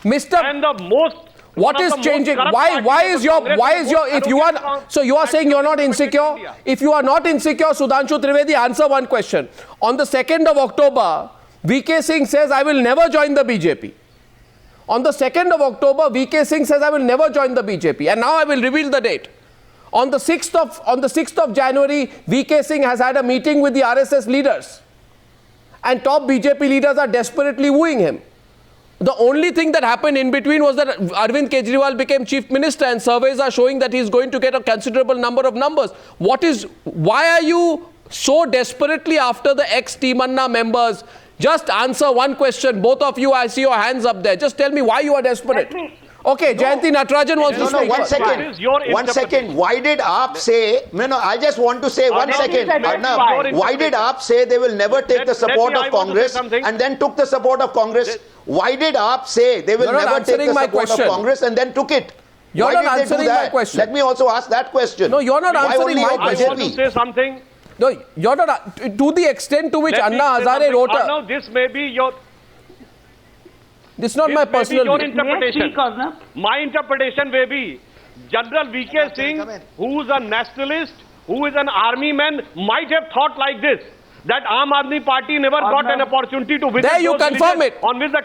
Mr. And the most. What is changing? Why is your, if you are, so you are saying you're not insecure? If you are not insecure, Sudhanshu Trivedi, answer one question. On the 2nd of October, VK Singh says, I will never join the BJP. On the 2nd of October, VK Singh says, I will never join the BJP. And now I will reveal the date. On the 6th of January, VK Singh has had a meeting with the RSS leaders. And top BJP leaders are desperately wooing him. The only thing that happened in between was that Arvind Kejriwal became chief minister, and surveys are showing that he's going to get a considerable number of numbers. Why are you so desperately after the ex-Team Anna members? Just answer one question. Both of you, I see your hands up there. Just tell me why you are desperate. Okay, Jayanti Natarajan wants to speak. One second. Why did AAP say, I just want to say one second. Arnab, why did AAP say they will never take the support of Congress and then took the support of Congress? Why did AAP say they will never take the support of Congress and then took it? You're not answering my question. Let me also ask that question. No, you're not answering my question. I want to say something. No, you're not. To the extent to which Anna Hazare wrote Arnav, this may be your... This is not my personal your interpretation. My interpretation may be General VK Singh, who is a nationalist, who is an army man, might have thought like this. That Aam Aadmi Party never got an opportunity to visit. There you confirm it. On which the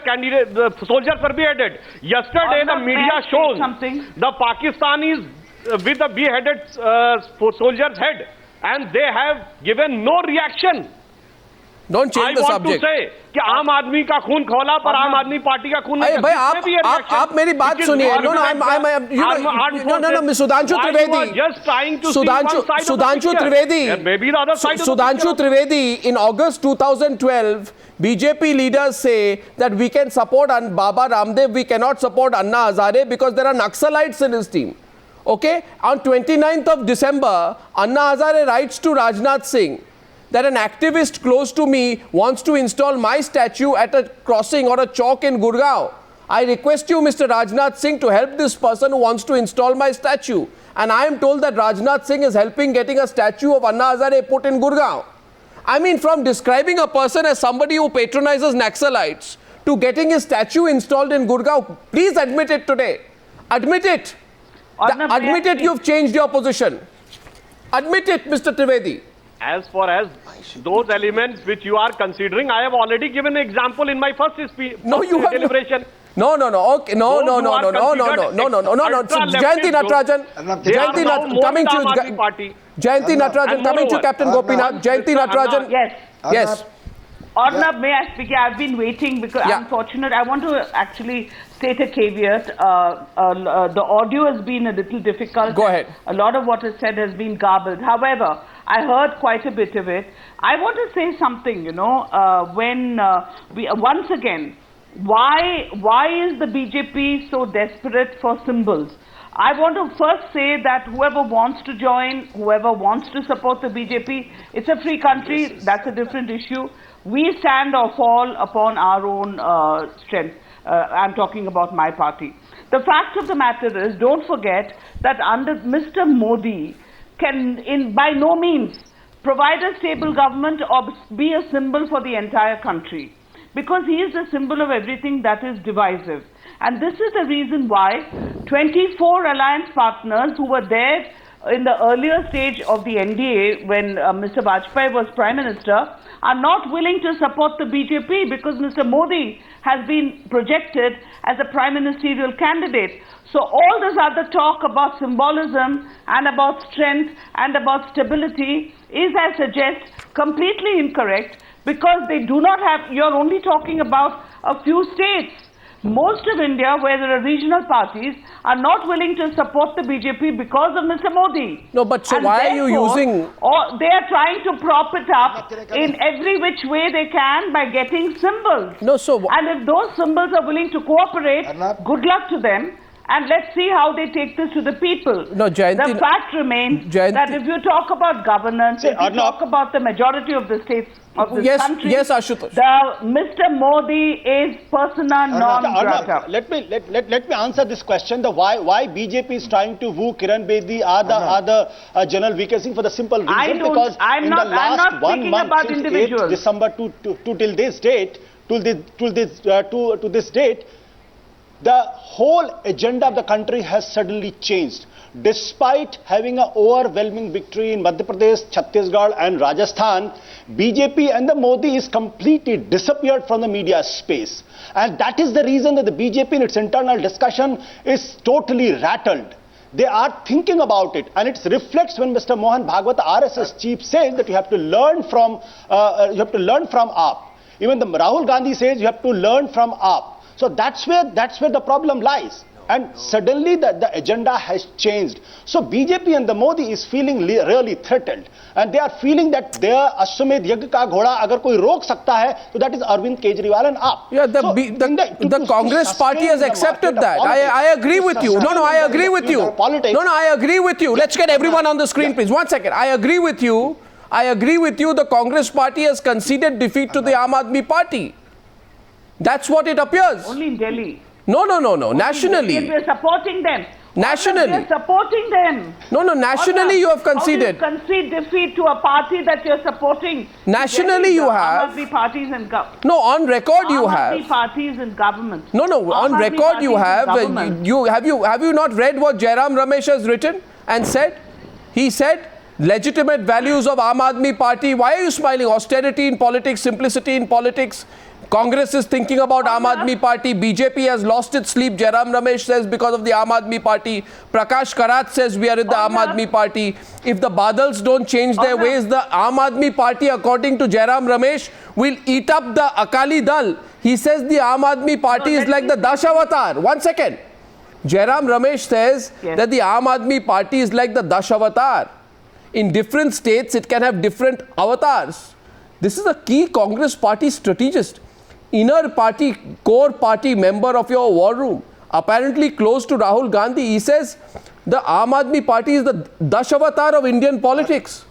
soldiers were beheaded. Yesterday the media shows the Pakistanis with the beheaded soldier's head, and they have given no reaction. Don't change the subject. I want to say कि आम आदमी का खून खोला पर आम आदमी party का खून नहीं। भाई आप मेरी बात सुनिए। No, Sudhanshu Trivedi, in August 2012, BJP leaders say that we can support Baba Ramdev, we cannot support Anna Hazare because there are Naxalites in his team. Okay? On 29th of December, Anna Hazare writes to Rajnath Singh that an activist close to me wants to install my statue at a crossing or a chowk in Gurgaon. I request you, Mr. Rajnath Singh, to help this person who wants to install my statue. And I am told that Rajnath Singh is helping getting a statue of Anna Hazare put in Gurgaon. I mean, from describing a person as somebody who patronizes Naxalites to getting his statue installed in Gurgaon, please admit it today. Admit it. Admit it, you've changed your position. Admit it, Mr. Trivedi. As far as those elements which you are considering, I have already given an example in my first speech. No, you have deliberation. No. Okay. No. Jayanti Natarajan. Coming to you. Jayanti Natarajan, coming to Captain Gopinath. Jayanti Natarajan. Yes. Arnab, may I speak? I've been waiting because I'm fortunate. I want to actually state a caveat. The audio has been a little difficult. Go ahead. A lot of what is said has been garbled. However, I heard quite a bit of it. I want to say something, once again, why is the BJP so desperate for symbols? I want to first say that whoever wants to join, whoever wants to support the BJP, it's a free country, that's a different issue. We stand or fall upon our own strength. I'm talking about my party. The fact of the matter is, don't forget that under Mr. Modi can by no means provide a stable government or be a symbol for the entire country, because he is the symbol of everything that is divisive. And this is the reason why 24 alliance partners who were there in the earlier stage of the NDA when Mr. Vajpayee was Prime Minister are not willing to support the BJP because Mr. Modi has been projected as a prime ministerial candidate. So all this other talk about symbolism and about strength and about stability is, I suggest, completely incorrect, because they do not have, you're only talking about a few states. Most of India, where there are regional parties, are not willing to support the BJP because of Mr. Modi. No, but so why are you using... Or they are trying to prop it up in every which way they can by getting symbols. No, so... And if those symbols are willing to cooperate, good luck to them. And let's see how they take this to the people. No, Jayanti, the fact remains that if you talk about governance, if you talk about the majority of the states of this country, Ashutosh. Mr. Modi is persona non grata. Let me answer this question. Why BJP is trying to woo Kiran Bedi, other General VK Singh, for the simple reason because in the last 1 month since 8th December to till this date, the whole agenda of the country has suddenly changed. Despite having an overwhelming victory in Madhya Pradesh, Chhattisgarh and Rajasthan, BJP and the Modi is completely disappeared from the media space. And that is the reason that the BJP in its internal discussion is totally rattled. They are thinking about it, and it reflects when Mr. Mohan Bhagwat, RSS chief, says that you have to learn from AAP. Even the Rahul Gandhi says you have to learn from AAP. So that's where the problem lies. And suddenly the agenda has changed. So BJP and the Modi is feeling really threatened. And they are feeling that their Ashwamedh Yagya ka ghoda agar koi rok sakta hai, so that is Arvind Kejriwal and AAP. Yeah, the Congress party has accepted that. I agree with you. No, I agree with you. No, I agree with you. Let's get everyone on the screen, please. 1 second. I agree with you. The Congress party has conceded defeat to the Aam Aadmi party. That's what it appears. Only in Delhi. No. Nationally. We are supporting them. Nationally. We are supporting them. No, nationally you have conceded. How do you concede defeat to a party that you are supporting? Nationally you have. Aam Aadmi parties in government. No, on record you have. Aam Aadmi parties in government. No, on record you have. Have you not read what Jairam Ramesh has written and said? He said, legitimate values of Aam Aadmi party. Why are you smiling? Austerity in politics, simplicity in politics. Congress is thinking about Aam Aadmi party. BJP has lost its sleep. Jairam Ramesh says because of the Aam Aadmi party. Prakash Karat says we are in the Aam Aadmi party. If the Badals don't change their ways, the Aam Aadmi party, according to Jairam Ramesh, will eat up the Akali Dal. He says the Aam Aadmi party is like the Dashavatar. 1 second. Jairam Ramesh says that the Aam Aadmi party is like the Dashavatar. In different states, it can have different avatars. This is a key Congress party strategist. Inner party, core party member of your war room, apparently close to Rahul Gandhi. He says the Aam Aadmi party is the Dashavatar of Indian politics.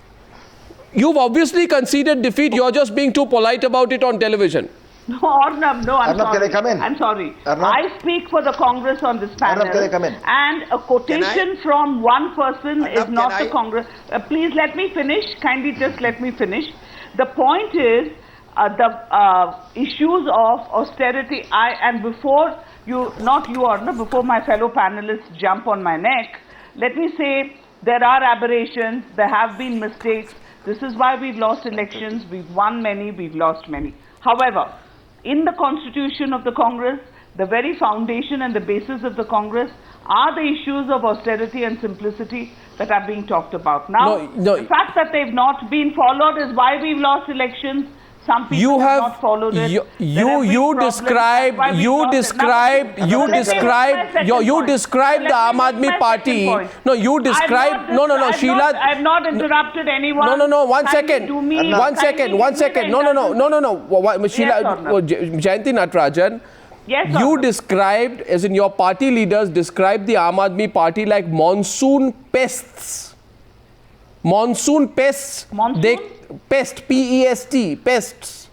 You've obviously conceded defeat. You're just being too polite about it on television. No, Arnab, no, I'm Arnab, sorry. can I come in? I'm sorry. Arnab? I speak for the Congress on this panel. Arnab, can I come in? And a quotation from one person Arnab, is not the Congress. Please let me finish. Kindly just let me finish. The point is, the issues of austerity, before you, not you, Arnab, before my fellow panelists jump on my neck, let me say there are aberrations, there have been mistakes. This is why we've lost elections. We've won many, we've lost many. However, in the constitution of the Congress, the very foundation and the basis of the Congress are the issues of austerity and simplicity that are being talked about. Now, the fact that they've not been followed is why we've lost elections. Some people have not followed it. You described the Aam Aadmi party. No, you described. No, Sheila. I have not interrupted anyone. No. 1 second. 1 second. 1 second. No. Sheila, Jayanti Natarajan. Yes, you described, as in your party leaders described the Aam Aadmi party like monsoon pests. Monsoon pests. Pest, P-E-S-T, pests.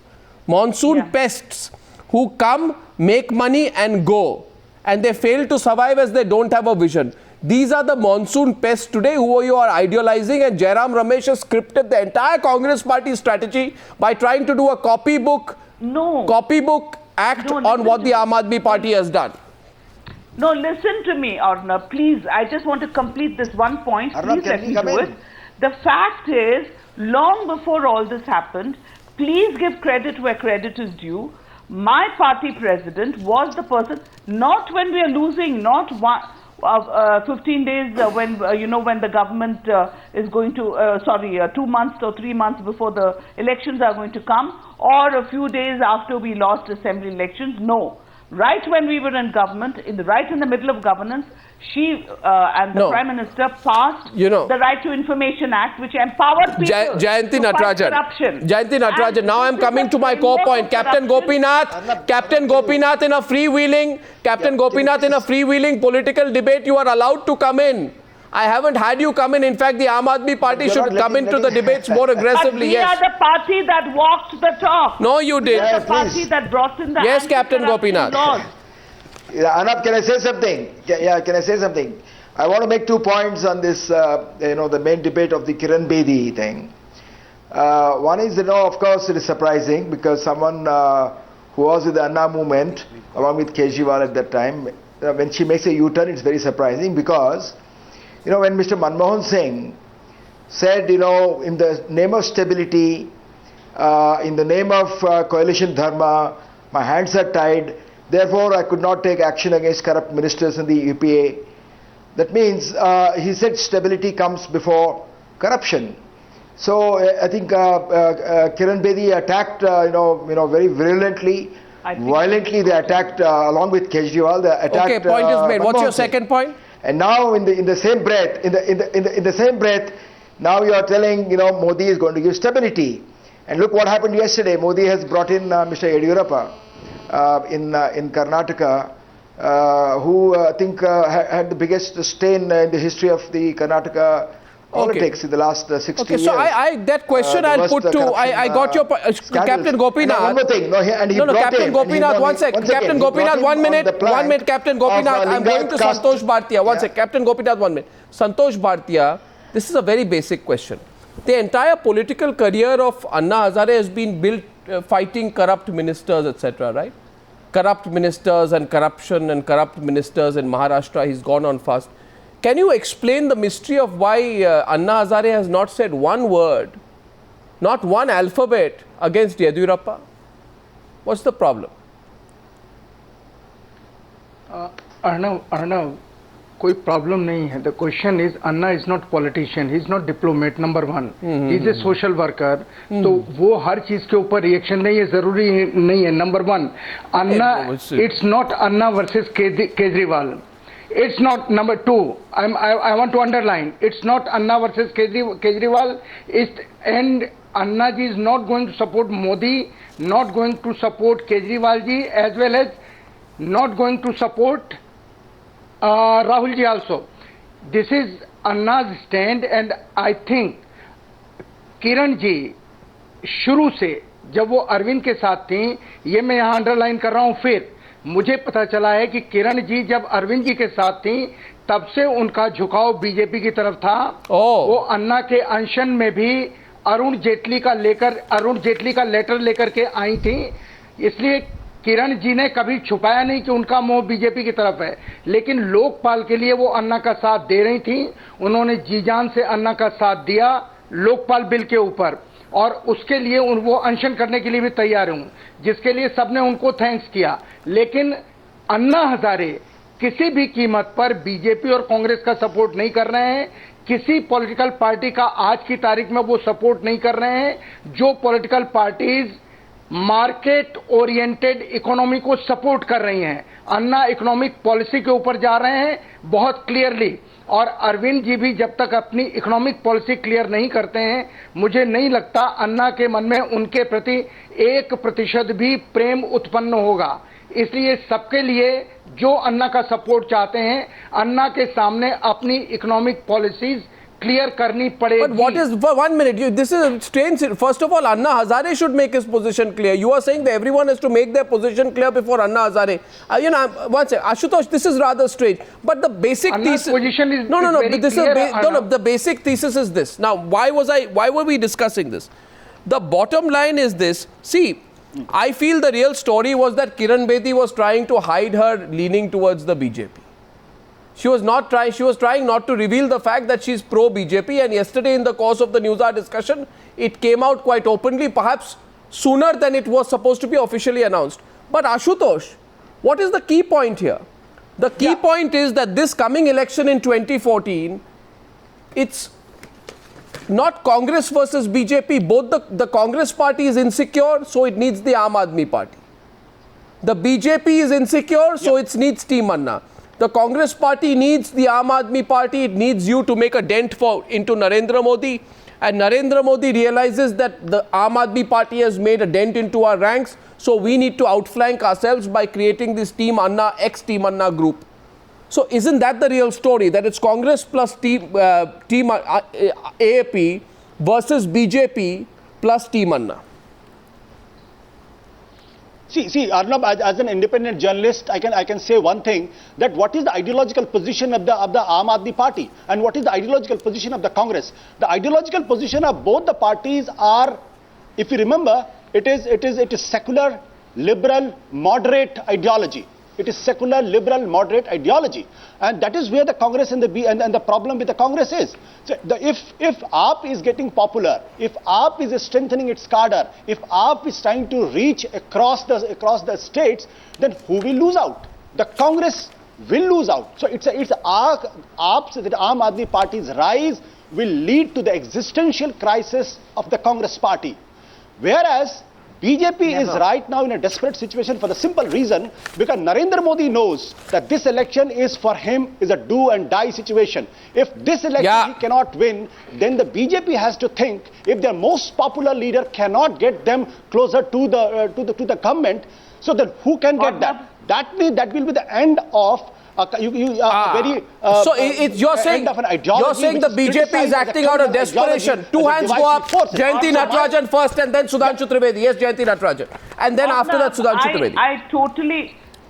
Monsoon pests who come, make money and go. And they fail to survive as they don't have a vision. These are the monsoon pests today who you are idealizing, and Jairam Ramesh has scripted the entire Congress party strategy by trying to do a copybook act on what the Aam Aadmi party has done. No, listen to me, Arnab, please. I just want to complete this one point. Please let me do it. The fact is, long before all this happened, please give credit where credit is due. My party president was the person, not when we are losing, not 15 days when the government is going to, 2 months or 3 months before the elections are going to come, or a few days after we lost assembly elections. No. Right when we were in government, right in the middle of governance, she and the Prime Minister passed the Right to Information Act, which empowered people Jayanti to fight corruption. Jayanti Natarajan, now I'm coming to my core point. Captain Gopinath in a freewheeling political debate, you are allowed to come in. I haven't had you come in. In fact, the Aam Aadmi party should come into the debates more aggressively. We are the party that walked the talk. No, you did. We are the party that brought in the Yes, Captain Gopinath. laws. Arnab, can I say something? Can I say something? I want to make 2 points on this, the main debate of the Kiran Bedi thing. One is, of course, it is surprising because someone who was with the Anna movement, along with Kejriwal at that time, when she makes a U-turn, it's very surprising because, when Mr. Manmohan Singh said, in the name of stability, in the name of coalition dharma, my hands are tied, therefore I could not take action against corrupt ministers in the UPA. That means he said stability comes before corruption. So I think Kiran Bedi attacked, very virulently, violently. They attacked along with Kejriwal. They attacked. Okay, point is made. What's your second point? And now, in the same breath, in the same breath, now you are telling Modi is going to give stability. And look what happened yesterday. Modi has brought in Mr. Yediyurappa in Karnataka, who I think had the biggest stain in the history of the Karnataka politics in the last 60 years. So that question I'll put to, I got your point. Captain Gopinath. One more thing. Captain Gopinath, one sec. Captain Gopinath, 1 minute. 1 minute, Captain Gopinath. I'm going to Santosh Bhartiya. One sec. Captain Gopinath, 1 minute. Santosh Bhartiya, this is a very basic question. The entire political career of Anna Hazare has been built fighting corrupt ministers, etc., right? Corrupt ministers and corruption and corrupt ministers in Maharashtra. He's gone on fast. Can you explain the mystery of why Anna Hazare has not said one word, not one alphabet against Yediyurappa? What's the problem? Arnav, कोई problem नहीं है. The question is Anna is not politician, he is not diplomat, number one. He is a social worker. तो वो हर चीज के ऊपर reaction नहीं है, जरूरी नहीं है. Number one, Anna, it's not Anna versus Kejriwal. It's not. Number two, I want to underline, it's not Anna versus Kejriwal. And Anna ji is not going to support Modi, not going to support Kejriwal ji, as well as not going to support Rahul ji also. This is Anna's stand, and I think Kiran ji शुरू से जब वो अरविंद के साथ थी, ये मैं यहाँ अंडरलाइन कर रहा हूँ, फिर मुझे पता चला है कि किरण जी जब अरविंद जी के साथ थी तब से उनका झुकाव बीजेपी की तरफ था. वो अन्ना के अनशन में भी अरुण जेटली का लेटर लेकर के आई थी. इसलिए किरण जी ने कभी छुपाया नहीं कि उनका मोह बीजेपी की तरफ है, लेकिन लोकपाल के लिए वो अन्ना का साथ दे रही थी. उन्होंने जी जान से अन्ना का साथ दिया लोकपाल बिल के ऊपर, और उसके लिए वो अनशन करने के लिए भी तैयार हूं, जिसके लिए सबने उनको थैंक्स किया. लेकिन अन्ना हजारे किसी भी कीमत पर बीजेपी और कांग्रेस का सपोर्ट नहीं कर रहे हैं. किसी पॉलिटिकल पार्टी का आज की तारीख में वो सपोर्ट नहीं कर रहे हैं. जो political parties market oriented economy को सपोर्ट कर रही हैं, अन्ना इकोनॉमिक पॉलिसी के ऊपर जा रहे हैं बहुत क्लियरली. और अरविंद जी भी जब तक अपनी इकोनॉमिक पॉलिसी क्लियर नहीं करते हैं, मुझे नहीं लगता अन्ना के मन में उनके प्रति 1% भी प्रेम उत्पन्न होगा. इसलिए सबके लिए जो अन्ना का सपोर्ट चाहते हैं, अन्ना के सामने अपनी economic policies clear karni padegi. But what is, for 1 minute, this is strange. First of all, Anna Hazare should make his position clear. You are saying that everyone has to make their position clear before Anna Hazare. One second, Ashutosh, this is rather strange. But the basic Anna's thesis... position is No, very this clear, is the basic thesis is this. Now, why were we discussing this? The bottom line is this. See, I feel the real story was that Kiran Bedi was trying to hide her leaning towards the BJP. She was trying not to reveal the fact that she's pro-BJP, and yesterday in the course of the News Hour discussion, it came out quite openly, perhaps sooner than it was supposed to be officially announced. But Ashutosh, what is the key point here? The key point is that this coming election in 2014, it's not Congress versus BJP. Both the Congress party is insecure, so it needs the Aam Aadmi party. The BJP is insecure, so it needs Team Anna. The Congress party needs the Aam Aadmi party. It needs you to make a dent into Narendra Modi. And Narendra Modi realizes that the Aam Aadmi party has made a dent into our ranks. So we need to outflank ourselves by creating this Team Anna, ex-Team Anna group. So isn't that the real story? That it's Congress plus Team AAP versus BJP plus Team Anna. See, Arnab, as an independent journalist, I can say one thing, that what is the ideological position of the Aam Aadmi party and what is the ideological position of the Congress? The ideological position of both the parties are, if you remember, it is secular, liberal, moderate ideology. It is secular, liberal, moderate ideology. And that is where the Congress and the problem with the Congress is. So if AAP is getting popular, if AAP is strengthening its cadre, if AAP is trying to reach across the states, then who will lose out? The Congress will lose out. So it's AAP's, the Aam Aadmi Party's rise will lead to the existential crisis of the Congress party. Whereas BJP is right now in a desperate situation for the simple reason because Narendra Modi knows that this election is for him is a do and die situation. If this election he cannot win, then the BJP has to think if their most popular leader cannot get them closer to the government, so then who can get that? That means that will be the end of you're saying the BJP is acting out of desperation. Two hands go up. Jayanti Natarajan first and then Sudhanshu Trivedi. Yes, Jayanti Natarajan. And then after that Sudhanshu Trivedi. I totally